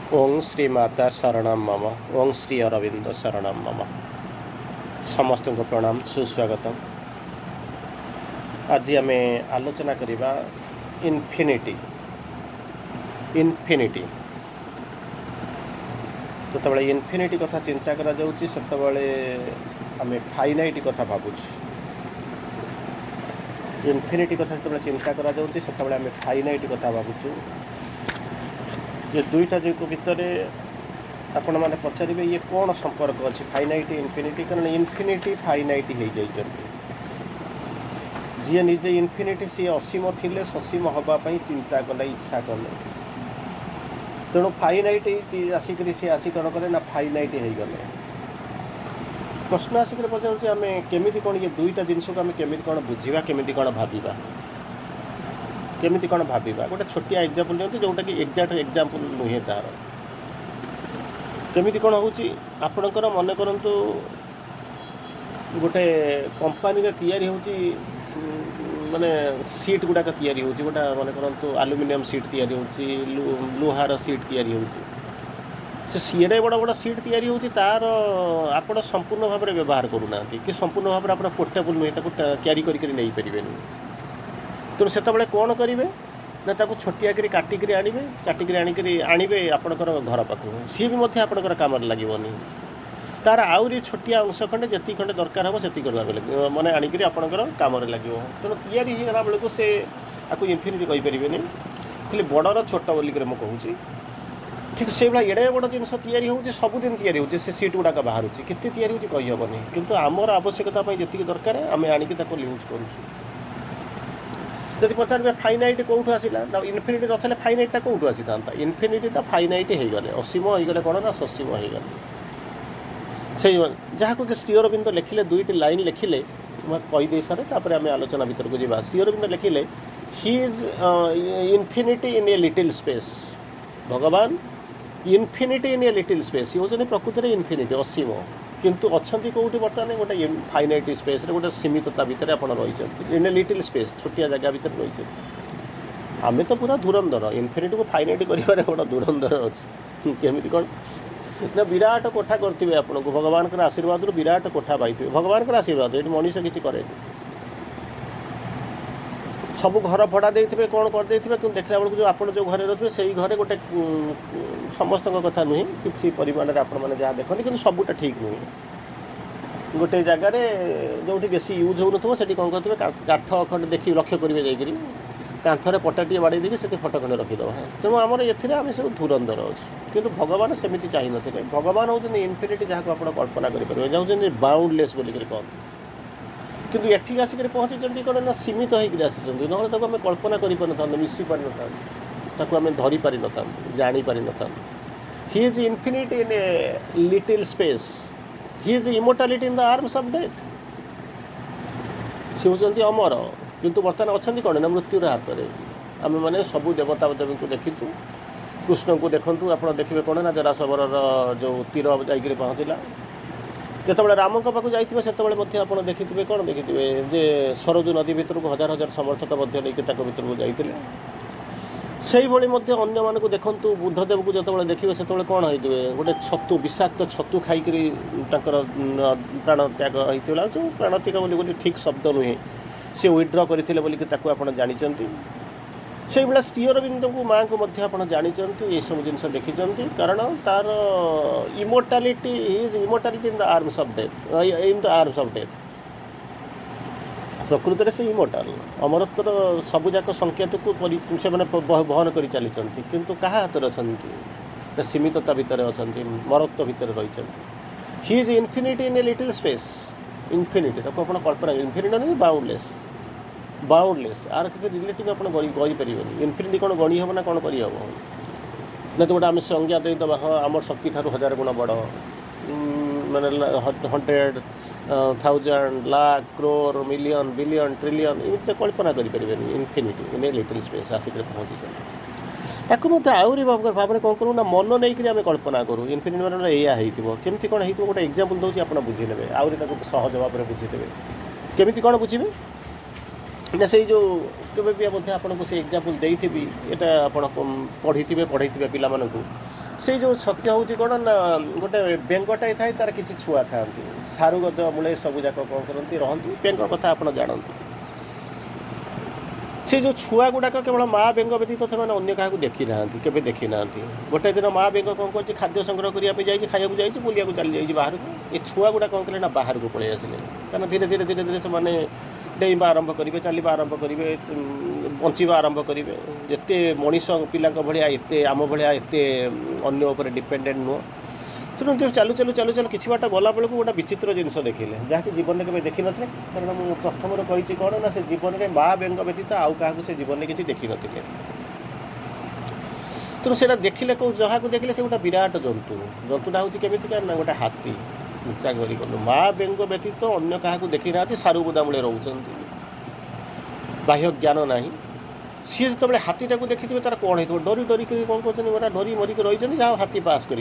ओं श्री माता शरणम मम। ओं श्री अरविंद शरणम मम। समस्त को प्रणाम, सुस्वागत। आज आम आलोचना करिबा इनफिनिटी। इनफिनिटी जो इनफिनिटी कथा चिंता करा जाउची सेतबेले आम फाइनाइट कथा भावुँ। इनफिनिटी कथा जो चिंता करा जाउची सेतबेले आम फाइनाइट कथा भावुँ। ये दुईटा जो भितर आपण मैंने पचारे ये कौन संपर्क अच्छी फाइनाइट इनफिनिटी, कारण इनफिनिटी फाइनाइट हो जाती। जी निजे इनफिनिटी सी असीम थिले ससीम हाँपाई चिंता कले, इच्छा कले, तेणु फाइनाइट आसिक सी आसी कौन कले ना फाइनाइट हो गले। प्रश्न आसिक पचार आम केमी कौन ये दुईटा जिनस को आम केमी कौन बुझा, केमी कौन भाविबा, केमिति कौन भाविबा। गोटे छोटिया एग्जांपल दिखाते जोटा कि एक्जाक्ट एग्जांपल नुहे तार केमिति कौन होची। आपणकर मन करंतु गोटे कंपानी रे तैयारी होची, माने सीट गुड़ाक तैयारी होची, गोटा मन करंतु एल्युमिनियम सीट तैयारी होची, लुहार सीट तैयारी होची। से सीरे बड़ बड़ सीट तैयारी होची, तार आपण संपूर्ण भाव में व्यवहार करूना कि संपूर्ण भाव में आप पोर्टेबल नुहे, क्यारी करी नहीं पारिबेनी। तेणु से कौन करेंगे ना छोटिया करी काटिक आनबे, काटिक आणबे आपणकर घर पाखु, सी भी आपणकर कम लगनी। तार आहरी छोटिया अंश खंडे जी खंडे दरकार हम से मैंने आणिक आपणकर कम लगे। तेणु तैयारी होगा बेलू से आपको इनफिनिटी कहींपरेनि, खाली बड़र छोट बोलिक मुझे ठीक से भाई एड़े बड़ जिन तैयारी हो सबुदिन तैयारी हो सीट गुड़ाक बाहर केते तैयारी हो कहीहबनी, किंतु आमर आवश्यकता जी दरकार आम आणिक यूज करूँ। जब पचारे फाइनाइट कौटू आसला ना इनफिनिटी ना फाइनाइटा कौटू आसी था। इनफिनिटी तो फाइनाइट हो गले, असीम हो गले कौन ना ससीम हो गले। से जहाँ को श्री अरविंद लिखिले दुईटी लाइन लिखिले कहीदे सारे आम आलोचना भीतर को जावा। श्री अरविंद लिखिले he is infinity in a little space. भगवान infinity in a little space, ये हूँ प्रकृति इनफिनिटी असीम, किंतु अच्छा कौटी बर्तमान गोटे फाइनाइट स्पेस गोटे सीमितता भितर आप रही इन ए लिटिल स्पेस, छोटिया जगह भितर रही। आम तो पूरा धुरंधर, इनफिनिटी को फाइनाइट कर गोटे धुरंधर अच्छी। केमी कौन ना विराट कोठा करेंगे आपन को भगवान का आशीर्वाद विराट कोठा पाई, भगवान का आशीर्वाद ये मनीष किसी करे सब घर भड़ा देते कौन करदे, कि देखला बेलू जो आप जो घर रही से घरे गोटे समस्त कथा नुहे कि परिमाण में आपण मैंने जहाँ देखते कि सबूटा ठीक नुहे। गोटे जगार जो बेसी यूज हो ना कौन करेंगे काठ खंड देखिए लक्ष्य करेंगे जाकि कांथरे पटाटे बाड़े देखिए से फटो खंडे रखीदे। तेणु आम ये सब धुरंधर अच्छे, किंतु भगवान सेमती चाहिए थे। भगवान हूँ इनफिनिटी जहाँ को आप कल्पना करेंगे, जहाँ बाउंडलेस बोलिक कहते, किंतु एठिक आसिक पहुँची कौन ना सीमित होकर आसी ना आम कल्पना कर मिसी पारि न आम धरी पारि न जानी पारि न। He is infinity in a little space, he is immortality in the arms of death. सी हूँ अमर, किंतु बर्तमान अच्छा कौन ना मृत्युर हाथ में। आम मैंने सबू देवता देवी को देखीचु। कृष्ण को देखूँ आप देखिए कौन ना जरासवर जो तीर जाकर पहुँचला, जिते राम पाक जाइए से आप देखिए कौन देखिए जे सरजू नदी भितर को हजार हजार समर्थक भर को जाते। से अन्य मान को देखूँ बुद्धदेव को जो देखिए से कौन होते गोटे छतु विषाक्त छतु खाईकरी प्राण त्याग होता, जो प्राण त्याग बोली ठीक शब्द नुहे, सी विड्र करते बोलिक जानते। से भाया श्री अरविंद को माँ को आप जानते ये सब जिन देखी, कारण तार immortality is immortality in the arms of death, in the arms of death. प्रकृति से इमोर्टाल अमरत्वर सबुजाक संकेत को से बहन कर चली, किंतु क्या हाथ अच्छा सीमितता भितर अच्छा मरत्व भितर रही। ही is infinity in a little space. Infinity आप कल्पना इनफिनिटी नहीं बाउंडलेस, बाउंडलेस आर किसी रिलेटिव आप गईपर। इनफिनिटी कौन गणी हम ना कौन करहब ना, तो गोटे आम संज्ञा देदेव हाँ आम शक्ति ठार 1000 गुण बड़, माने 100 1000 lakh crore million billion trillion इमित कल्पना करें। Infinity in a little space आसिक पहुँची ताकू आहरी भाव में कौन करूँ ना मन नहीं आम कल्पना करूँ। इनफिनिटी मैंने यही केमती कौन हो गोटे एग्जांपल दूसरी आप बुझीने आहरी सहज भाव में बुझीदेवे केमी कौन बुझे ना से जो केवे भी आपको से एग्जांपल देती यहाँ आप पढ़ी पढ़े पिला से जो सत्य हूँ कौन ना गोटे बेंगटाई थाए तार किसी छुआ था सारू गज मूले सब जाक कौन करती रहती बेंग कथा आप जानती से जो छुआ गुड़ाक केवल माँ बेंग व्यतीत से अन्य क्या देखी ना केवे देखी ना गोटे दिन माँ बेंग कौन कर खाद्य संग्रह करने खाया जाए बुलिया चली जाइए बाहर को ये छुआ गुड़ा कौन कले ना बाहर को पलि आसिले कारण धीरे धीरे धीरे धीरे से डेइबा आरंभ करेंगे चलवा आरंभ करेंगे बंचा आरंभ करेंगे जिते मनीष पिला भाया एत आम भाया एत अन्य डिपेंडेंट नुह शुणु चालू चालू चालू चालू किसी बाट गला बेलू गोटे विचित्र जिनस देखिले जहाँकि जीवन में केवे देखी न कारण मुझे प्रथम कही कौन ना से जीवन में माँ बेंग व्यतीत आउ क्या से जीवन में किसी देखी नी तेणु से देखिले कौ जहाँ को देखिले से गोटे विराट जंतु जंतुटा हूँ केमिका ना गोटे हाथी उच्चा करूँ माँ बेंग व्यतीत अन्य क्या देखी ना सारू बुदा मूले रोच बाह्य ज्ञान ना सी जो हाथीटा को देखी तार कौन हो डरी डरिक कौन कर डरी मरिक रही जहाँ हाथी पास कर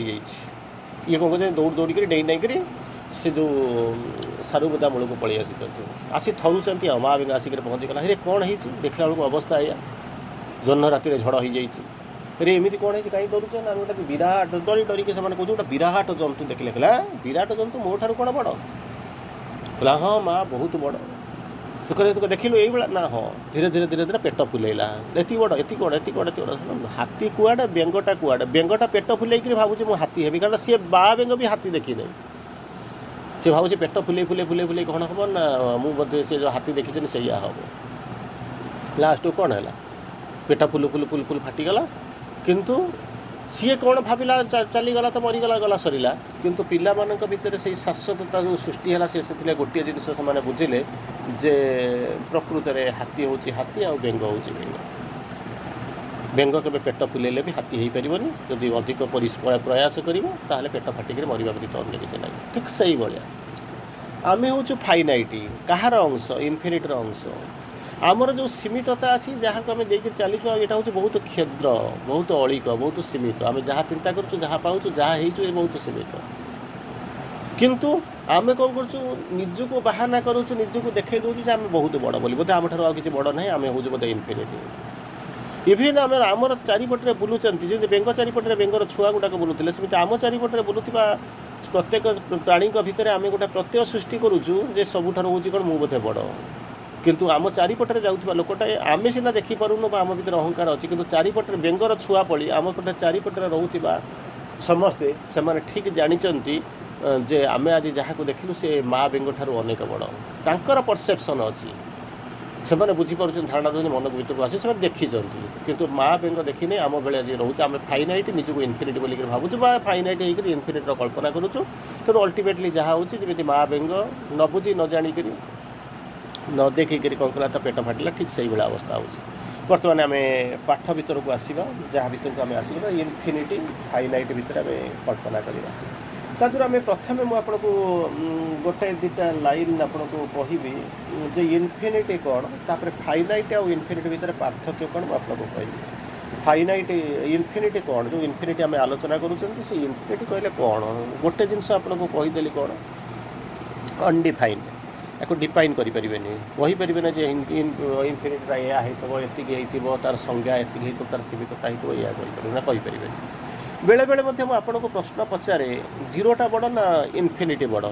ये कौन कर दौड़ दौड़ कर डेई नहीं कर से जो सारू बुदा मूल को पलि आसी थरुंट हाँ माँ बेंग आसिक पहुँचीगला हे कौन हो देखला बेलू अवस्था या जन्न राति झड़ हो जाए एमती कौन है कहीं डरुच ना गोटे विराट डरी डरिक से कौन गोटे विराट जंतु देखले कहला विराट जंतु मो ठार कौन बड़ कहला हाँ माँ बहुत बड़ से कहते देखिलु ये ना हाँ धीरे धीरे धीरे धीरे पेट फुलेला एति बड़ एति बड़ एति बड़ एति बड़ हाथी कुआड़े बेंगटा कुआड़े बेंगटा पेट फुलेक भावुँ मुझे हाथी हेबी कारण सी बा बेंग भी हाथी देखी नहीं सी भावुँ पेट फुले फुले फुले फुले कौन हम ना मुझे से जो हाथी देखी से हम लास्ट कौन है पेट फुल फुल फुल फुल फाटीगला किंतु सी कौन भाविला चलीगला तो मरीगला गला सरला किंतु पिला मानक भितर से शाश्वतता जो सृष्टि है से गोटे जिनिस से बुझिले जे प्रकृत में हाथी हूँ हाथी आ बेंग हूँ बेंग बेंग के पेट फुलेले भी हाथी हो पारनि जदि अधिक प्रयास कर पेट फाटिक मरवा व्यतीत अन्य किसी ना ठीक से ही भाया आम हूँ फाइनाइट कहार अंश इनफिनिटर अंश आमर जो सीमितता अच्छी जहाँ को आम देकर चलीचु यहाँ हूँ बहुत क्षुद्र बहुत अलिक बहुत सीमित आम जहाँ चिंता करूँ जहाँ पाऊँ जहाँ हो बहुत सीमित किंतु आम कौन करजु बाहाना करूँ निजक देखई दूँ आम बहुत बड़ बोली बोधे आम ठार किसी बड़ ना आम हूँ बोधे इनफिनिटी इभन आम आमर चारिपटे बुलूँ जमी बेंग चारिपटे बेंगर छुआ गुड़ाक बुलूले सेमती आम चारिपटे बुलूवा प्रत्येक प्राणी भितर आम गोटे प्रत्यय सृष्टि करूँ जे सबुठार हूँ कौन मुझे बोधे बड़ किंतु आम चारिपटे जाऊा लोकटा आम सीना देखिपारूनु आम भर अहंकार अच्छी किंतु चारिपटे बेंगर छुआ पड़ी आम पटे चारिपटे रोकवा समस्ते से ठीक जानते जे आम आज जहाँ को देखिलु से माँ बेंग ठार अनेक बड़ तांकर परसेप्शन अच्छी से बुझीपार धारणा जो मन भर को आसे देखी किंतु माँ बेंग देखने आम बेले आज रोचे आम फाइनाइट निजक इनफिनिट बोलिक भावुँ फाइनाइट होकर इनफिनिटर कल्पना करूँ तेणु अल्टीमेटली जहाँ हूँ जमी माँ बेंग न बुझी न जाणिक न देखिक कौन कला पेट फाटिला ठीक से भाया अवस्था हो बर्तमान आम पाठ भर को आसवा जहाँ भर को आम आसवा इनफिनिटी फाइनाइट भितर आम कल्पना करवा ताद्वारा आम प्रथम मुझे गोटे दुटा लाइन आपको कहबी जे इनफिनिटी कौन तापर फाइनाइट आउ इनफिनिटी भितर पार्थक्य कौन मुझे कहबी फाइनाइट इनफिनिटी कौन जो इनफिनिटी आम आलोचना करूँ से इनफिनिटी कहले कौन गोटे जिनस आपको कहीदेली कौन अनडिफाइंड या डिफाइन करें कहीपर ना इनफिनिटा या एति तार संज्ञा एति तार सीमितता हो या कहीपर बेले बेले आपको प्रश्न पचारे जीरोटा बड़ ना इनफिनिटी बड़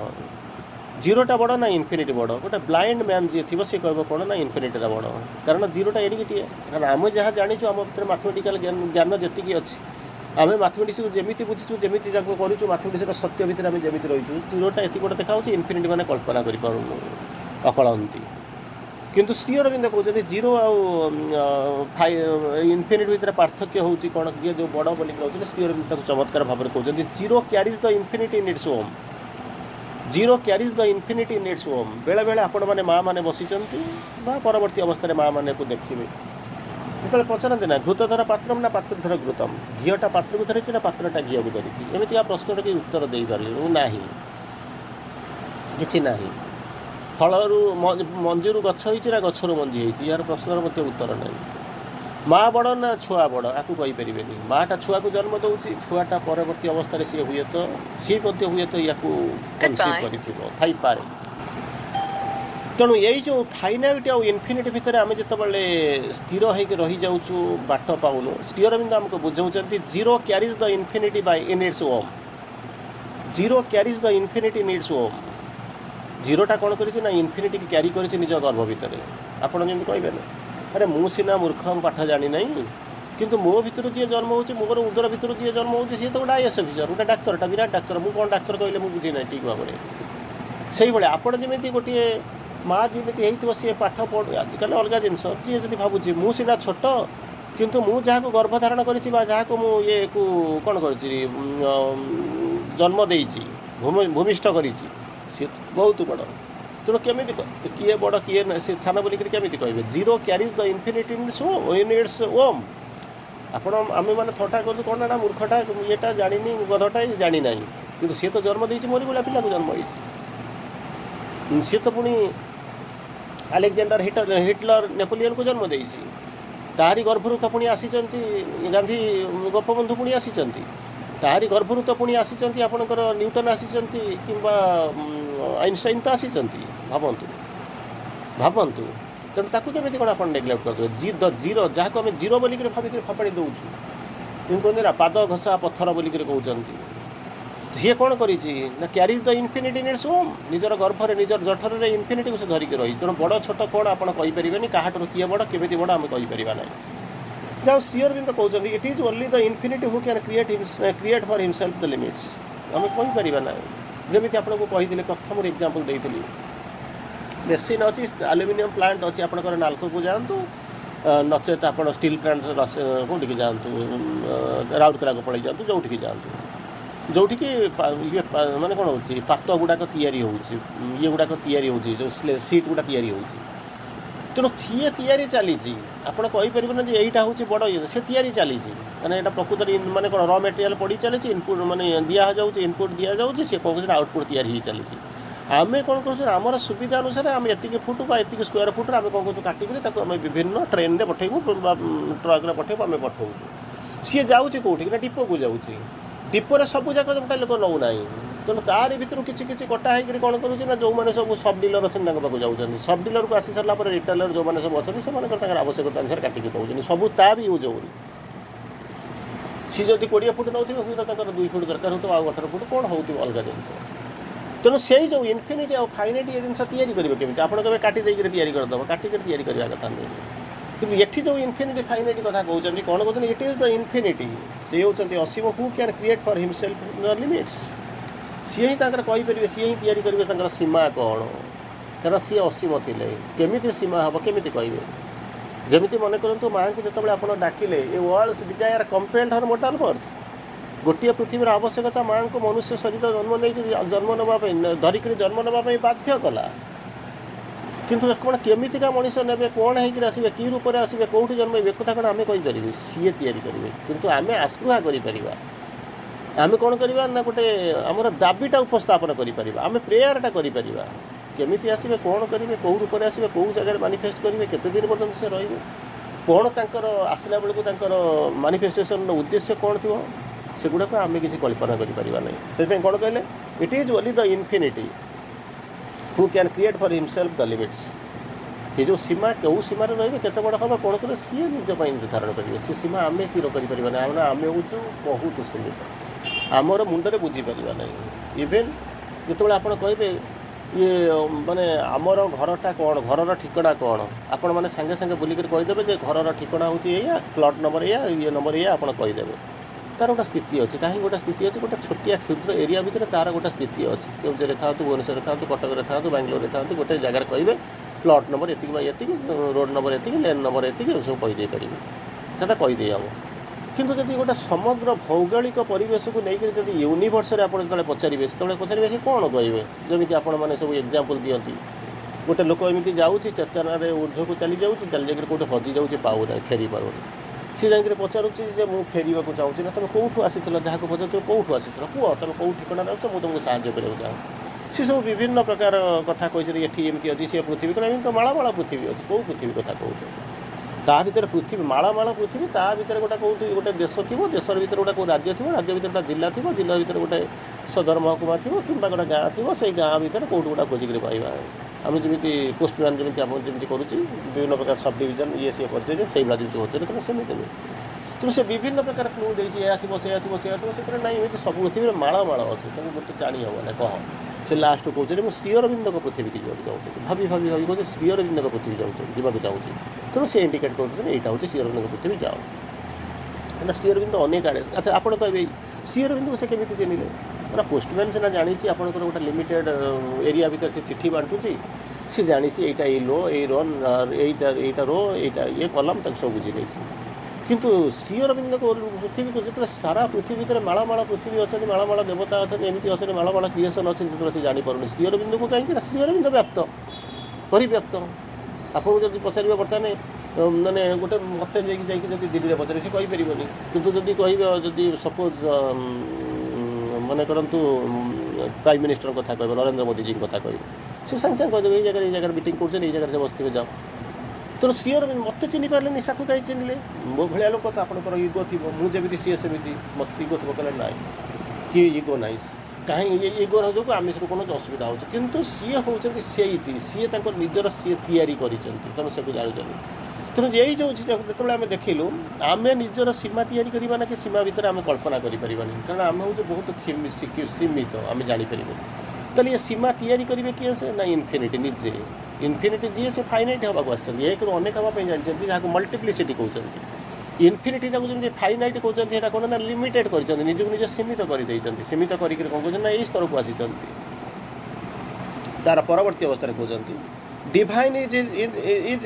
जीरोटा बड़ ना इनफिनिटी बड़ गोटे ब्लाइंड मैन जी थी सी कह कौन ना इनफिनिटा बड़ कारण जीरोटा एडिके कारण आम जहाँ जाचु आम भर मैथमेटिकल ज्ञान जी अच्छी आम मैथमेटिक्स को जमी बुझीचु जमी करूँ मैथमेटिक्स सत्य भितर आम जमी रही जीरोटा एति गोटे देखा इनफिनिटी मैंने कल्पना करूँ अकलती किंतु श्री अरविंद कहते जीरो आ इनफिनिटी भितर पार्थक्य हूँ कौन जी जो बड़ बोलिक कहते श्री अरविंद चमत्कार भाव में कहते zero carries the infinity in its home zero carries the infinity in its home बेले बेले आपण मैंने माँ मैंने बसी परवर्ती अवस्था माँ मैंने को देखिए जो पचारती ना घृतधर पात्रम ना पात्रधर घृतम घीटा पात्र को धरी ना पात्रटा घी को धरी एमती प्रश्न कि उत्तर दे पार ना कि ना फलू मंजीरू गछ हो गचर मंजी हो यार प्रश्नर उत्तर ना माँ बड़ ना छुआ बड़ आपको कहींपर माँटा छुआ को जन्म दूसरी छुआटा परवर्ती अवस्था सी हुए तो सी हुए तो या कनसीव कर तेणु यही जो फाइनाइट आउ इनफिनिटी भितर आम जो स्थिर होकर रही जाऊँ बाट पाऊनु श्री अरविंद आमको बुझाऊँ zero carries the infinity by in its home zero carries the infinity in its home जीरोटा कौन कर इनफिनिटी की क्यारी कर निज गर्भ भितर आपड़ जमी कहे अरे मु सीना मूर्ख पाठ जानी ना किंतु मो भर जी जन्म हो मोर उदर भर जी जन्म हो सी तो गोटे आईएएस अफिसर गोटे डाक्तरटा विराट डाक्तर मुझे कौन डाक्तर कहले मुझे बुझी ना ठीक भाव में से भाई आपड़ जमी गोटे माँ जमी हो सी पाठ पढ़ आजिकल अलग जिनस जी जी भावुँ मु सीना छोट किंतु मु जहाँ गर्भधारण कर जहाँ को ये कौन कर जन्म देती भूमिष्ठ कर बहुत बड़ तेणु केमी किए बड़ किए छान बोलिक केमी कहे zero carries the infinity in its home आपण आम मैंने थटा कर कौन ना मूर्खटा येटा जानी गधटा जानी ना कि सी तो जन्म देती मोरी भाया पिला जन्म हो सी तो पुणी अलेक्जेंडर हिटलर नेपोलियन को जन्म देती तारी गर्भरू तो पुणी आसी गांधी गोपबंधु पुणी आसी तारी गर्भरू तो पुणी आसी आपणकर न्यूटन आसी कि आइनस्टाइन तो आसी भावतु भावतु तेणु ताकू केमी कौन आप नेग्लेक्ट करदे जीरो जहाँ को आम जीरो बोलिक भाविक फपाड़ी दौचु कहते पाद घसा पत्थर बोलिक कहते सी कौन कर क्यारीज द इनफिनिटी इन इट्स ओम निजर गर्भर निजर जठर इनफिनिटी को से धरिक रही तेणु बड़ छोट कौन आप कहींपारे क्या किए बड़ केमी बड़ आम कहींपर ना जहाँ श्री अरविंद कहते it is only the infinity who can create for himself the limits आम कहींपर ना जमी आपको कही प्रथम एग्जांपल देती मेसीन अच्छी आलुमिनियम प्लांट अच्छी आपंकर नालको को जातु नचेत आप स्टील प्लांट कौटिक जातु राउरकेला को पड़े जातु जोठिक जातु जोठिक ये माने कौन हो पात गुड़ाक ये गुड़ाक जो सीट गुड़ा या तेणु सी तैयारी चली आपड़ कहींपर ना यहीटा हूँ बड़ ये सी तैयारी चली कहना यहाँ प्रकृत माने कौन र मटेरियल पड़ी चली इनपुट माने दिया जाऊँ इनपुट दि जाऊँ सी कौन आउटपुट तैयारी चली आम कौन कर सुविधा अनुसार आम एति फुट एति स्क्वायर फुट आम कौन कर काटिक आम विभिन्न ट्रेन में पठेबू ट्रक में पठेबू आम पठाऊ सी जाऊँगी कौटी ना डिपो को जाऊँगी डिपोरे सब जाक गोटे लोक नौ ना तेणु तार भर किसी किसी कटा होकर कौन करूँ जो मैंने सब सब डीलर अच्छे पाक जाऊँ सब डीलर को आसी सारा रिटेलर जो मैंने सब अच्छे से आवश्यकता अनुसार काटिक पाँच सब ता भी यूज हो सी जब 20 फुट नौ हुए तो 2 फुट दरकार हो 18 फुट कौन हो अलग जिन तेणु से जो इनफिनिटी और फाइनाइट ये जिन तैयारी करेंगे आप काटी तैयारी करदेव काटिक तैयारी करवा कथा नुहे कि ये जो इनफिनिटी फाइनाइट कथा कहते कौन कहते इट इज द इनफिनिटी से होती असीम who can create for himself the limits सी ही कहींपर सी ही तैयारी करेंगे सीमा कौन कारण सी असीम थे केमी सीमा हम केमी कहे जमी मन करूँ माँ को जो आप डाकिले a world's desire compelled her mortal birth गोटे पृथ्वी आवश्यकता माँ को मनुष्य शरीर जन्म नहीं जन्म नापी धरिक जन्म नापी बाध्य कला किंतु कौन केमिका मनीष ने कौन होकर आसवे कि रूप में आसवे कौटी जन्म एक कथा कौन आम कहींपर सी तैयारी करेंगे किंतु आम आस्पृहा आम कौन करवा ना गोटे आमर दाबीटा उपस्थापन करें प्रेयरटा करें केमी आसवे कौन करेंगे कौ रूप में आसवे कौ जगह मानिफेस्ट करेंगे केते दिन पर्यटन से रे कौन तर आसला बेलू मानिफेस्टेशन उद्देश्य कौन थी सेगुड़ा को आम किसी कल्पना करें से कौन कहले it is only the infinity who can create for himself the limits ये जो सीमा क्यों सीमार रे केत बड़ हम कौन करें सी निजपाई निर्धारण करेंगे सी सीमा आम तीर करें आम हूँ बहुत सीमित आमर मुंडे बुझीपर ना इवेन जो आप कहे ये माने आमर घरटा कौन घर ठिकना कौन आपण मैंने सांगे सांगे बुलिक कहीदेवे घर ठिकना हूँ या प्लट नंबर या ये नंबर या आप कहीदेवे तार गोटे स्थिति अच्छी कहीं गोटे स्थिति अच्छी गोटे छोटिया क्षुद्र एरिया भितर तार गोटे स्थिति अच्छी केउझर था भुवनेश्वर था कटक था बांग्लोर था गोटे जगार कहे प्लट नंबर एति रोड नंबर एति लेन नंबर एति सब कहीदे पारे से कहीदे हम किंतु जब गोटे समग्र भौगोलिक परिवेश को लेकर जब यूनिवर्स आप जो पचारे से पचारे से कौन कहे जमी आपण मैंने सब एग्जांपल दिखती गोटे लोक एमती जाऊँगी चेतना ऊर्ध्व को चली जाऊँगी चली जाकर कौटे हजि जाऊँगी पाऊना फेरी पारूनी सी जाकर पचारूँ मुझे फेरवाक चाहूँगी ना तुम कौटू आसी जहाँ को पचार तुम कौटू आसी कह तुम कौ ठिकना रख मुझे साहय कराया चाहूँ सी सब विभिन्न प्रकार कथा कही ये एमती अच्छी सी पृथ्वी कौन तो माला पृथ्वी अच्छी कौ पृथ्वी कथा कहूँ ता भर पृथ्वी माला पृथ्वी ता भर गोटे कौटी गोटे देश थी देशर भर गोटे कौ राज्य थी राज्य भर गोटे जिला थी जिला भर गोटे सदर महकुमा थी कि गोटे गाँ थी से गाँ भर कौट गोटा खोजिक पाइबा आम जमी पोस्टमैन जमी आप जमी करुँ विभिन्न प्रकार सब डिविजन ये सी कर से भाई जमी होते हैं सेमती नुहे तेणु से विभिन्न प्रकार क्लू देती या थी से ना एमती सब पृथ्वी माला माला अच्छे गोटे जाणी हे ना कह से लास्ट कहते हैं श्रीअरविंद पृथ्वी की जाऊँगी भाभी भाभी भाभी कहते श्रीअरविंद पृथ्वी जावाक चाहूँगी तेणु से इंडिकेट कर यहाँ हूँ श्रीअरविंद पृथ्वी जाओ ना श्रीअरविंद अनेक आड़े अच्छा आप कहे श्रीअरविंद को से केमी चिन्हले ना पोस्टमैन सीना जानी आपंकर गोटे लिमिटेड एरिया भर से चिठी बांटुची सी जानी यहाँ ये लो ये रन यहाँ रो यहाँ ये कलम तक सब बुझी नहीं किंतु श्रीअरविंद को पृथ्वी को जो सारा पृथ्वी भितर माला माला पृथ्वी अच्छे माला माला देवता अच्छा एमती अच्छे माला माला क्रिएसन अच्छे जो से जापर श्रीअरविंद को कहीं श्रीअरविंद व्याप्त परिव्याप्त आपको जब पचार बर्तमान मानने गोटे मत जाकि दिल्ली में पचारे से कहीपरनि कितु जदि कह जदि सपोज मन करतु प्राइम मिनिस्टर कथा कह नरेंद्र मोदी जी कथा कह से सागे सागे कहीदेवे ये जगह मीटिंग कर जगह से बसते जाओ तेणु श्रीअरविंद मत चिन्ह पारे साकू कहीं चिन्हले मो भाया लोक तो आपंकर इगो थी मुझे सी सेमती मत इगो थो कहले ना कि इगो ना कहीं ये इगो जो आम सब कौन असुविधा हो कितु सी हूँ सी निजर सी तेणु से जान तेणु यही जो जो आम देखिलु आम निजर सीमा तैयारी करवा ना कि सीमा भितर आम कल्पना करें कारण आम हूँ बहुत सीमित आम जापर तेल ये सीमा तैयारी करेंगे किए से ना इनफिनिटी निजे इनफिनिटी जी से फाइनाइट हाँक एक अनेक हाँपाई जानते जहाँ मल्टीप्लिसिटी कहते इनफिनिटी जमी फाइनाइट कहते कौन ना लिमिटेड कर निजक निजे सीमित कर सीमित कर कौन कहते ना यही स्तर को आसी तार परवर्ती अवस्था कहते divine is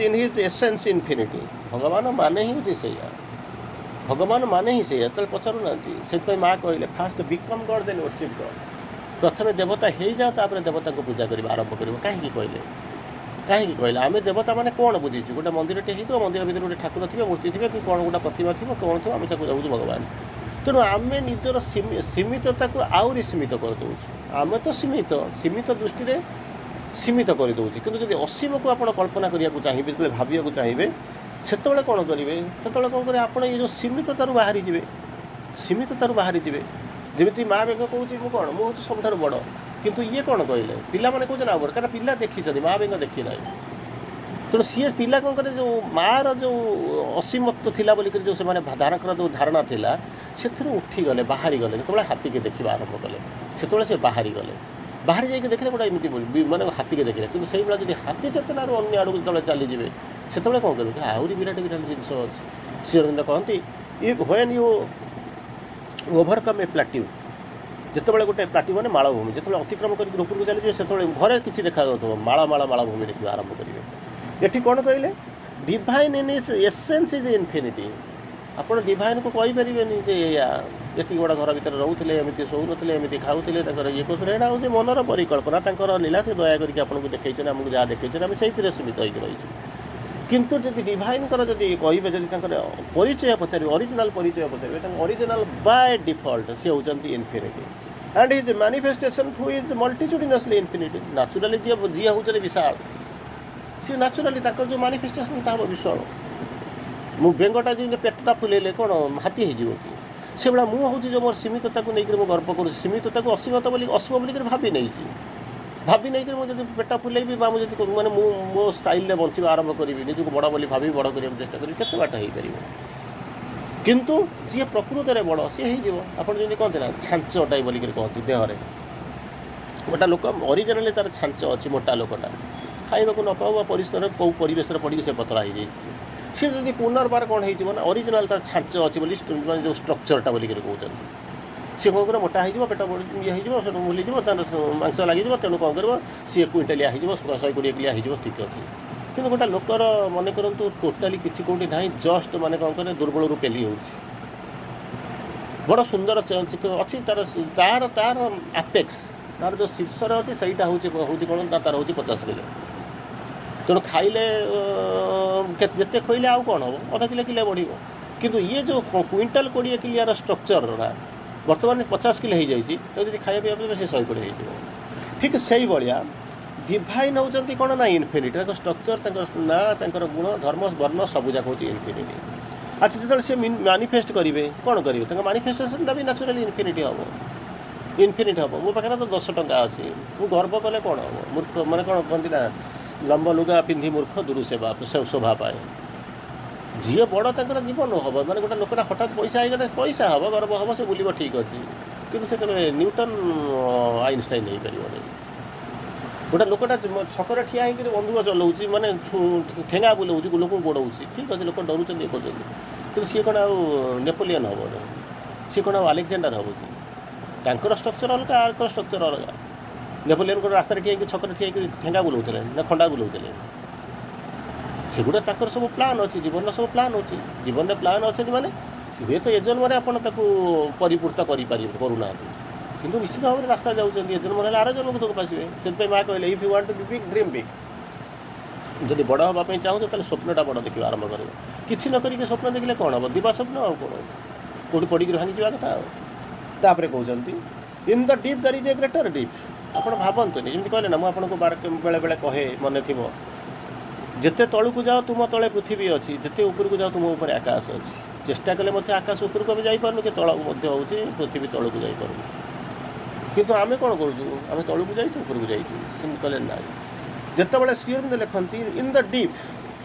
in his essence infinity भगवान माने ही हूँ से भगवान माने ही से पचारूना से माँ कहले first become god then worship god प्रथम देवता हो जाओ तापर देवता को पूजा करवा आरंभ कर कहीं कहले आम देवता मैंने कौन बुझीचु गोटे मंदिर टे हो मंदिर भर गोटे ठाकुर थी मूर्ति थी कि कौन गोटे प्रतिमा थी कौन थो आम जाऊँ भगवान तेणु आम निजर सीमितता को आहरी सीमित करदे आम तो सीमित सीमित दृष्टि सीमित करदे कि जब असीम को आप कल्पना करने चाहिए भाविया चाहिए से कौन करेंगे से कौन करेंगे आप ये जो सीमिततार बाहरी जी सीमिततार बाहरी जी जमी माँ बेग कौच मुझे कौन मुझे सब बड़ किंतु ये कौन कहले पिला माने कहते ना कारण पिला देखी माँ बेग देखी ना तेणु सी पिला कौन करे जो मार जो असीमत्व थिला बोलिक जो से धारकर जो धारणा थिला से उठीगले बाहरी गले जो हाथी के देखा आरंभ कले से बाहरी गले बाहर जाइए देखने गोटे एमती माने हाथी के देखने कि से जब हाथी चेतनार अन्य आड़ को चलीजे से कौन करेंगे आहरी विराट विराट जिनस अच्छे श्रीअरविंद कहती ये when you overcome A plateau जिते गोटे प्लाट्यू मैंने मालभूमि जो अतिक्रम करके ऊपर को चलीजे से घरे किसी देखा माला माला मालभूमि देखा आरंभ करेंगे ये कौन कहले divine in is essence is infinity आप डिवाइन को कहींपर ये बड़ा घर भितर रोते एमती शोने एमती खाऊले ये करते यहाँ हूँ मनर परिकल्पना लीला से दया करके आपको देखते आमको जहाँ देखते आम से सीमित होकर रही किंतु जब डिवाइन जब कहे जब परिचय पचारे ओरिजिनल परिचय पचारे ओरिजिनल बाय डिफॉल्ट सी होती infinity and his manifestation through is multitudinously infinity naturally जी हूँ विशाल सी नेचुराली जो मैनिफेस्टेशन ता विशाल मु बेंगटा जो पेटटा फुलेले कौन हाथी हो कि से भाया मुझे जो मोर सीमितता को लेकर गर्व कर सीमितता को असीमत बोली असीम बोलिक भाभी नहीं मुझे पेटा फुलेबी मुझे मैंने मो स्टाइल बंचा आरंभ करी निजक बड़ बोली भाभी बड़ करने चेष्टा करी केते बाट हो पार किंतु जी प्रकृत में बड़ सी आप कहते ना छांचटाई बोलिक कहती देहरे गोटा लोक ओरिजिनाली तार छांच अच्छी मोटा लोकटा खाइबा को न पाऊ परिसर कौ परिवेश पड़ी से पतला हो जाए सी जब पुनर्बार कौन हो ओरिजिनाल तार छांच अच्छी बोली जो स्ट्रक्चरटा बोलिक कहते सी कौन कर मोटा हो पेट ये हो भूली मांस लगे तेणु कौन कर सी क्विंटालिया हो 120 किलिया हो ठीक अच्छे कि गोटे लोकर मन करूँ टोटाली किसी कौटी ना जस्ट माने कौन कर दुर्बल पेली हो बड़ सुंदर अच्छी तार तार तार आपेक्स तार जो शीर्षर अच्छे सहीटा हूँ कौन तार हूँ 50 किलो तेणु खाइले जिते खोइले आउ कौन हम अधा किलो किलो बढ़ किंतु ये जो क्विंटाल 20 किलियार स्ट्रक्चर बर्तमान 50 किलो हो जाए तो जब खाया पीवा से 120 हो ठीक से भाया डिवाइन होती कौन ना इनफिनिटी स्ट्रक्चर ना गुण धर्म वर्ण सबूक हूँ इनफिनिटी अच्छा जो से मैनिफेस्ट करेंगे कौन करेंगे मैनिफेस्टेशन भी नेचुराली इनफिनिटी हम ଇନଫିନିଟ୍ ହେବ। ମୋ ପାଖରେ ତ 10 ଟଙ୍କା ଅଛି, ମୁଁ ଗର୍ବ କଲେ କ'ଣ ହେବ? ମୂର୍ଖ ମାନେ କ'ଣ କହନ୍ତି ନା, ଲମ୍ବ ଲୁଗା ପିନ୍ଧି ମୂର୍ଖ ଦୁରୁ ସେବା ଶୋଭା ପାଏ। ଯିଏ ବଡ଼ ତାଙ୍କର ଜୀବନ ହେବ। ମାନେ ଗୋଟେ ଲୋକଟା ହଠାତ୍ ପଇସା ହେଇଗଲେ ପଇସା ହେବ, ଗର୍ବ ହେବ, ସେ ବୁଲିବ, ଠିକ୍ ଅଛି, କିନ୍ତୁ ସେ କେବେ ନ୍ୟୁଟନ୍ ଆଇନଷ୍ଟାଇନ୍ ହେଇପାରିବନି। ଗୋଟେ ଲୋକଟା ଛକରେ ଠିଆ ହେଇକି ବନ୍ଧୁକ ଚଲାଉଛି, ମାନେ ଠେଙ୍ଗା ବୁଲାଉଛି, ଲୋକଙ୍କୁ ଗୋଡ଼ଉଛି, ଠିକ୍ ଅଛି, ଲୋକ ଡରୁଛନ୍ତି, ଇଏ କରୁଛନ୍ତି, କିନ୍ତୁ ସିଏ କ'ଣ ଆଉ ନେପୋଲିୟନ୍ ହେବ? ସିଏ କ'ଣ ଆଉ ଆଲେକ୍ଜାଣ୍ଡାର ହେବ କି? ତାଙ୍କର ଷ୍ଟ୍ରକ୍ଚର ଅଲଗା, ଆଙ୍କର ଷ୍ଟ୍ରକ୍ଚର ଅଲଗା। ନେପୋଲିୟନ୍ ଗୋଟେ ରାସ୍ତାରେ ଠିଆ ହେଇକି ଛକରେ ଠିଆ ହେଇକି ଠେଙ୍ଗା ବୁଲାଉଥିଲେ ନା ଖଣ୍ଡା ବୁଲାଉଥିଲେ? ସେଗୁଡ଼ା ତାଙ୍କର ସବୁ ପ୍ଲାନ୍ ଅଛି, ଜୀବନର ସବୁ ପ୍ଲାନ୍ ଅଛି। ଜୀବନରେ ପ୍ଲାନ୍ ଅଛନ୍ତି ମାନେ ହୁଏତ ଏ ଜନ୍ମରେ ଆପଣ ତାକୁ ପରିପୂର୍ତ୍ତ କରୁନାହାନ୍ତି, କିନ୍ତୁ ନିଶ୍ଚିତ ଭାବରେ ରାସ୍ତା ଯାଉଛନ୍ତି, ଏ ଜନ୍ମ ହେଲେ ଆର ଜନ୍ମକୁ ତାକୁ ଆସିବେ। ସେଥିପାଇଁ ମା କହିଲେ, if you want to be big dream big. ଯଦି ବଡ଼ ହେବା ପାଇଁ ଚାହୁଁଛ ତାହେଲେ ସ୍ୱପ୍ନଟା ବଡ଼ ଦେଖିବା ଆରମ୍ଭ କରିବ। କିଛି ନ କରିକି ସ୍ୱପ୍ନ ଦେଖିଲେ କ'ଣ ହେବ? ଦିବା ସ୍ୱପ୍ନ, ଆଉ କ'ଣ ଅଛି? କେଉଁଠି ପଡ଼ିକି ଭାଙ୍ଗିଯିବା କଥା ଆଉ। ତାପରେ କହୁଛନ୍ତି, in the deep there is a greater deep. ଆପଣ ଭାବନ୍ତୁନି, ଯେମିତି କହିଲେ ନା, ମୁଁ ଆପଣଙ୍କୁ ବେଳେବେଳେ କହେ, ମନେ ଥିବ, ଯେତେ ତଳକୁ ଯାଅ ତୁମ ତଳେ ପୃଥିବୀ ଅଛି, ଯେତେ ଉପରକୁ ଯାଅ ତୁମ ଉପରେ ଆକାଶ ଅଛି। ଚେଷ୍ଟା କଲେ ମଧ୍ୟ ଆକାଶ ଉପରକୁ ଆମେ ଯାଇପାରୁନୁ, କି ତଳକୁ ମଧ୍ୟ ହେଉଛି ପୃଥିବୀ ତଳକୁ ଯାଇପାରୁନୁ। କିନ୍ତୁ ଆମେ କ'ଣ କରୁଛୁ? ଆମେ ତଳକୁ ଯାଇଛୁ, ଉପରକୁ ଯାଇଛୁ। ସେମିତି କଲେ ନାହିଁ। ଯେତେବେଳେ ଶ୍ରୀ ଅରବିନ୍ଦ ଲେଖନ୍ତି ଇନ୍ ଦ ଡିପ୍,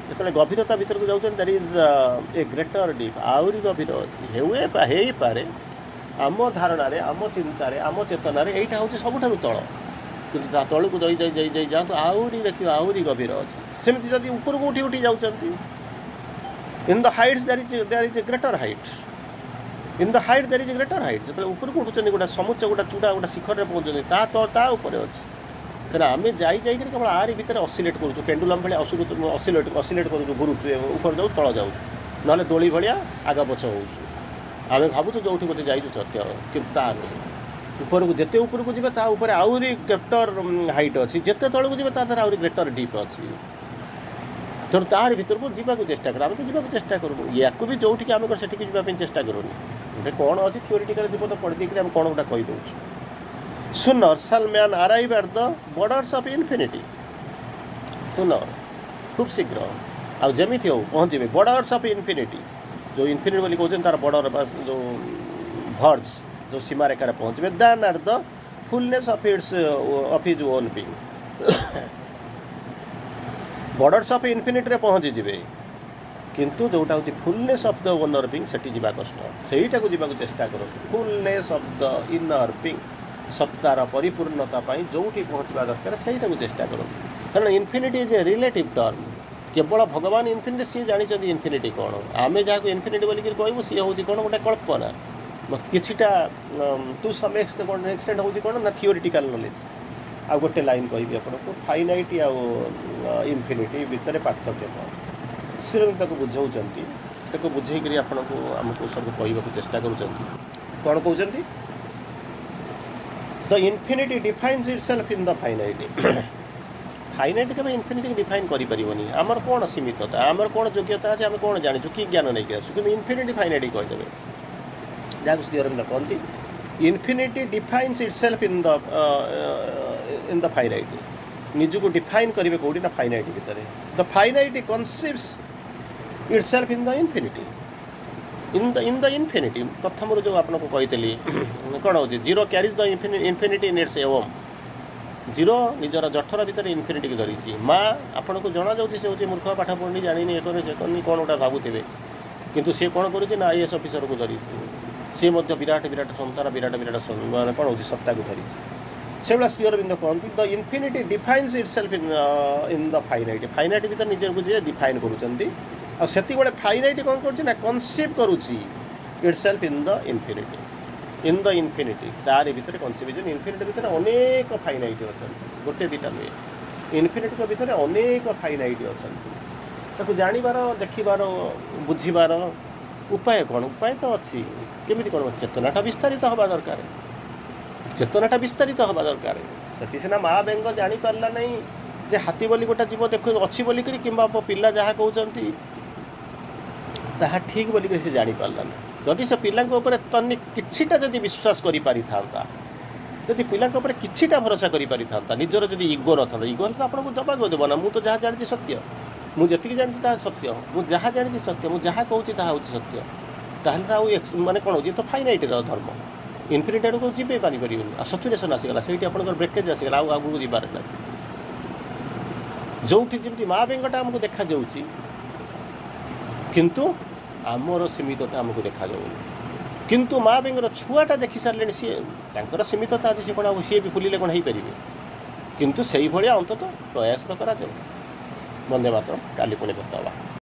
ଯେତେବେଳେ ଗଭୀରତା ଭିତରକୁ ଯାଉଛନ୍ତି, that is a greater deep, ଆହୁରି ଗଭୀର ଅଛି। ହେଇପାରେ ଆମ ଧାରଣାରେ, ଆମ ଚିନ୍ତାରେ, ଆମ ଚେତନାରେ ଏଇଟା ହେଉଛି ସବୁଠାରୁ ତଳ, କିନ୍ତୁ ତା ତଳକୁ ଯାଇ ଯାଆନ୍ତୁ, ଆହୁରି ଦେଖିବ ଆହୁରି ଗଭୀର ଅଛି। ସେମିତି ଯଦି ଉପରକୁ ଉଠି ଯାଉଛନ୍ତି, in the heights their is a greater height, in the height their is a greater height. ଯେତେବେଳେ ଉପରକୁ ଉଠୁଛନ୍ତି, ଗୋଟେ ସମୁଚ୍ଚ, ଗୋଟେ ଚୂଡ଼ା, ଗୋଟେ ଶିଖରରେ ପହଞ୍ଚୁଛନ୍ତି, ତା ଉପରେ ଅଛି। କାରଣ ଆମେ ଯାଇକରି କେବଳ ଆରି ଭିତରେ ଅସିଲେଟ୍ କରୁଛୁ, ପେଣ୍ଡୁଲମ୍ ଭଳିଆ ଅସିଲେଟ୍ କରୁଛୁ, ଘୁରୁଛୁ, ଉପର ଯାଉ, ତଳ ଯାଉଛୁ, ନହେଲେ ଦୋଳି ଭଳିଆ ଆଗ ପଛ ହେଉଛୁ। ଆମେ ଭାବୁଛୁ ଯେଉଁଠି ବୋଧେ ଯାଇଛୁ ସତ୍ୟ, କିନ୍ତୁ ତା ନୁହେଁ। ଉପରକୁ ଯେତେ ଉପରକୁ ଯିବେ ତା ଉପରେ ଆହୁରି ଗ୍ରେଟର୍ ହାଇଟ୍ ଅଛି, ଯେତେ ତଳକୁ ଯିବେ ତା ଦେହରେ ଆହୁରି ଗ୍ରେଟର୍ ଡିପ୍ ଅଛି। ତେଣୁ ତାରି ଭିତରକୁ ଯିବାକୁ ଚେଷ୍ଟା କର। ଆମେ ତ ଯିବାକୁ ଚେଷ୍ଟା କରୁନୁ, ୟାକୁ ବି ଯେଉଁଠିକି ଆମେ ସେଠିକି ଯିବା ପାଇଁ ଚେଷ୍ଟା କରୁନି। ଗୋଟେ କ'ଣ ଅଛି ଥିଓରିଟିକାଲ ଦୀପ ତ ପଢ଼ି ଦେଇକରି ଆମେ କ'ଣ ଗୋଟେ କହିଦେଉଛୁ। Sooner shall man arrive at the borders of infinity. Sooner, ଖୁବ୍ ଶୀଘ୍ର, ଆଉ ଯେମିତି ହେଉ ପହଞ୍ଚିବେ ବର୍ଡ଼ର୍ସ ଅଫ୍ ଇନଫିନିଟି। ଯେଉଁ ଇନଫିନିଟି ବୋଲି କହୁଛନ୍ତି ତାର ବର୍ଡ଼ର ବା ଯେଉଁ ଭର୍ଜ, ଯେଉଁ ସୀମାରେଖାରେ ପହଞ୍ଚିବେ। Then at the fullness of his own being. Borders of ଇନଫିନିଟିରେ ପହଞ୍ଚିଯିବେ, କିନ୍ତୁ ଯେଉଁଟା ହେଉଛି fullness of the own being, ସେଠି ଯିବା କଷ୍ଟ। ସେଇଟାକୁ ଯିବାକୁ ଚେଷ୍ଟା କରନ୍ତୁ। ଫୁଲନେସ୍ ଅଫ୍ ଦ ଇନର୍ ବିଂ, ସତ୍ତାର ପରିପୂର୍ଣ୍ଣତା ପାଇଁ ଯେଉଁଠି ପହଞ୍ଚିବା ଦରକାର ସେଇଟାକୁ ଚେଷ୍ଟା କରନ୍ତୁ। କାରଣ infinity is a relative term. କେବଳ ଭଗବାନ ଇନଫିନିଟି, ସିଏ ଜାଣିଛନ୍ତି ଇନଫିନିଟି କ'ଣ। ଆମେ ଯାହାକୁ ଇନଫିନିଟି ବୋଲିକରି କହିବୁ, ସିଏ ହେଉଛି କ'ଣ? ଗୋଟେ କଳ୍ପନା, କିଛିଟା ଟୁ ସମ୍ ଏକ୍ସଟେଣ୍ଟ ହେଉଛି କ'ଣ ନା ଥିଓରିଟିକାଲ୍ ନଲେଜ୍। ଆଉ ଗୋଟେ ଲାଇନ୍ କହିବି ଆପଣଙ୍କୁ, ଫାଇନାଇଟ୍ ଆଉ ଇନଫିନିଟି ଭିତରେ ପାର୍ଥକ୍ୟ କ'ଣ? ସେ ତାକୁ ବୁଝାଉଛନ୍ତି, ତାକୁ ବୁଝେଇକରି ଆପଣଙ୍କୁ ଆମକୁ ସବୁ କହିବାକୁ ଚେଷ୍ଟା କରୁଛନ୍ତି। କ'ଣ କହୁଛନ୍ତି? ଦ infinity defines itself in the finite. Finite କେବେ ଇନଫିନିଟିକି ଡିଫାଇନ୍ କରିପାରିବନି। ଆମର କ'ଣ ସୀମିତତା, ଆମର କ'ଣ ଯୋଗ୍ୟତା ଅଛି, ଆମେ କ'ଣ ଜାଣିଛୁ, କି ଜ୍ଞାନ ନେଇକି ଆସୁଛୁ, କିନ୍ତୁ ଇନଫିନିଟି ଫାଇନାଇଟ୍ କହିଦେବେ। ଯାହାକୁ ଶ୍ରୀ ଅରବିନ୍ଦ କହନ୍ତି infinity defines itself in the finite. ନିଜକୁ ଡିଫାଇନ୍ କରିବେ କେଉଁଠି ନା ଫାଇନାଇଟ୍ ଭିତରେ। The finite conceives itself in the infinity. In the infinity, ପ୍ରଥମରୁ ଯେଉଁ ଆପଣଙ୍କୁ କହିଥିଲି କ'ଣ ହେଉଛି, zero carries the infinity in its womb. Zero ନିଜର ଜଠର ଭିତରେ ଇନଫିନିଟିକି ଧରିଛି। ମା ଆପଣଙ୍କୁ ଜଣାଯାଉଛି ସେ ହେଉଛି ମୂର୍ଖ, ପାଠ ପଢ଼ୁନି, ଜାଣିନି, ଏ କରୁନି, ସେ କରୁନି, କ'ଣ ଗୋଟେ ଭାବୁଥିବେ, କିନ୍ତୁ ସେ କ'ଣ କରୁଛି ନା IAS ଅଫିସରକୁ ଧରିଛି। ସେ ମଧ୍ୟ ବିରାଟ ସନ୍ତାନ, ବିରାଟ ମାନେ କ'ଣ ହେଉଛି, ସତ୍ତାକୁ ଧରିଛି। ସେଇଭଳିଆ ଶ୍ରୀ ଅରବିନ୍ଦ କହନ୍ତି ଦ infinity defines itself in the finite. Finite ଭିତରେ ନିଜକୁ ଯିଏ ଡିଫାଇନ୍ କରୁଛନ୍ତି, ଆଉ ସେତିକିବେଳେ ଫାଇନାଇଟ୍ କ'ଣ କରୁଛି ନା କନସିଭ୍ କରୁଛି itself in the infinity. In the infinity, ତାରି ଭିତରେ କନସିଭ୍। ଇନଫିନିଟି ଭିତରେ ଅନେକ ଫାଇନାଇଟ୍ ଅଛନ୍ତି, ଗୋଟେ ଦୁଇଟା ନୁହେଁ। ଇନଫିନିଟିଙ୍କ ଭିତରେ ଅନେକ ଫାଇନାଇଟ୍ ଅଛନ୍ତି। ତାକୁ ଜାଣିବାର, ଦେଖିବାର, ବୁଝିବାର ଉପାୟ କ'ଣ? ଉପାୟ ତ ଅଛି। କେମିତି କ'ଣ? ଚେତନାଟା ବିସ୍ତାରିତ ହେବା ଦରକାର। ଚେତନାଟା ବିସ୍ତାରିତ ହେବା ଦରକାର। ସେଠି ସିନା ମା ବେଙ୍ଗ ଜାଣିପାରିଲା ନାହିଁ ଯେ ହାତୀ ବୋଲି ଗୋଟେ ଜୀବ ଅଛି ବୋଲିକରି, କିମ୍ବା ପିଲା ଯାହା କହୁଛନ୍ତି ତାହା ଠିକ୍ ବୋଲିକରି ସେ ଜାଣିପାରିଲାନି। ଯଦି ସେ ପିଲାଙ୍କ ଉପରେ କିଛିଟା ଯଦି ବିଶ୍ୱାସ କରିପାରିଥାନ୍ତା, ଯଦି ପିଲାଙ୍କ ଉପରେ କିଛିଟା ଭରସା କରିପାରିଥାନ୍ତା, ନିଜର ଯଦି ଇଗୋ ନଥାନ୍ତା, ଇଗୋ ହେଲେ ତ ଆପଣଙ୍କୁ ଦେବାକୁ ଦେବ ନା, ମୁଁ ତ ଯାହା ଜାଣିଛି ସତ୍ୟ, ମୁଁ ଯେତିକି ଜାଣିଛି ତାହା ସତ୍ୟ, ମୁଁ ଯାହା ଜାଣିଛି ସତ୍ୟ, ମୁଁ ଯାହା କହୁଛି ତାହା ହେଉଛି ସତ୍ୟ, ତାହେଲେ ତ ଆଉ ମାନେ କ'ଣ ହେଉଛି, ତ ଫାଇନାଇଟ୍ର ଧର୍ମ। इनफिनिटी आड़क जी पारि सचुरेसन आसीगला से आपंकर ब्रेकेज आसीगला आगू जबार ना जो जमी माँ बेंगटा आमको देखा जाऊँगी किंतु आमर सीमितता आमको देखा जाऊनी किंतु माँ बेंगर छुआटा देखी सारे सी सीमितता अच्छे सी कौन सी भी फुलिले कौन हो पारे किंतु से ही भाया अंततः प्रयास तो करा। वंदे मातरम। काली पुणी भेट।